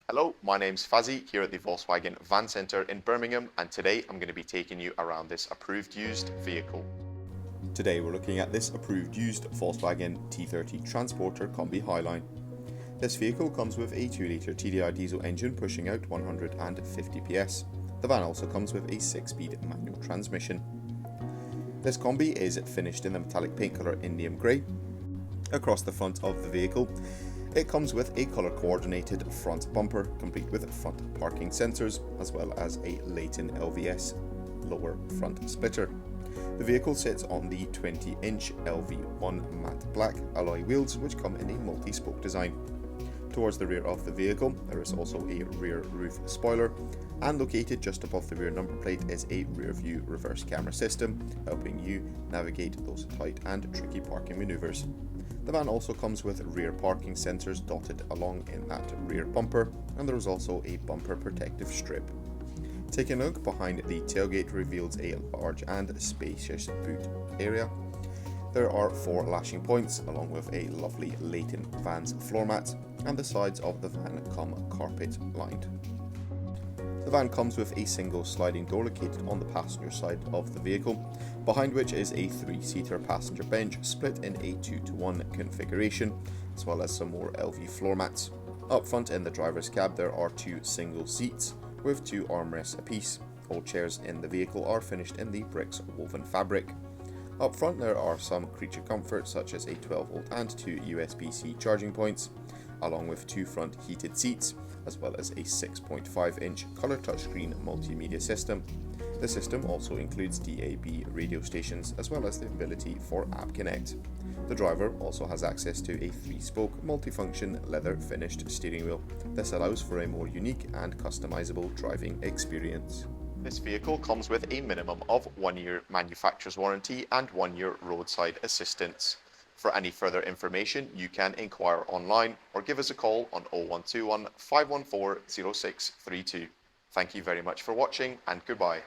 Hello, my name's Fazzy here at the Volkswagen Van Centre in Birmingham, and today I'm going to be taking you around this approved used vehicle. Today we're looking at this approved used Volkswagen T30 Transporter Kombi Highline. This vehicle comes with a 2-litre TDI diesel engine pushing out 150 PS. The van also comes with a 6-speed manual transmission. This Kombi is finished in the metallic paint colour Indium Grey. Across the front of the vehicle, it comes with a colour coordinated front bumper complete with front parking sensors as well as a Leighton LV-S lower front splitter. The vehicle sits on the 20-inch LV1 matte black alloy wheels which come in a multi-spoke design. Towards the rear of the vehicle there is also a rear roof spoiler, and located just above the rear number plate is a rear view reverse camera system helping you navigate those tight and tricky parking manoeuvres. The van also comes with rear parking sensors dotted along in that rear bumper, and there is also a bumper protective strip. Taking a look behind the tailgate reveals a large and spacious boot area. There are 4 lashing points along with a lovely Leighton Vans floor mat, and the sides of the van come carpet lined. The van comes with a single sliding door located on the passenger side of the vehicle, behind which is a 3-seater passenger bench split in a 2-to-1 configuration, as well as some more LV floor mats. Up front in the driver's cab there are 2 single seats with 2 armrests apiece. All chairs in the vehicle are finished in the bricks woven fabric. Up front there are some creature comforts such as a 12-volt and 2 USB-C charging points, along with 2 front heated seats, as well as a 6.5-inch colour touchscreen multimedia system. The system also includes DAB radio stations as well as the ability for App Connect. The driver also has access to a 3-spoke multifunction leather finished steering wheel. This allows for a more unique and customizable driving experience. This vehicle comes with a minimum of 1 year manufacturer's warranty and 1 year roadside assistance. For any further information, you can inquire online or give us a call on 0121 514 0632. Thank you very much for watching, and goodbye.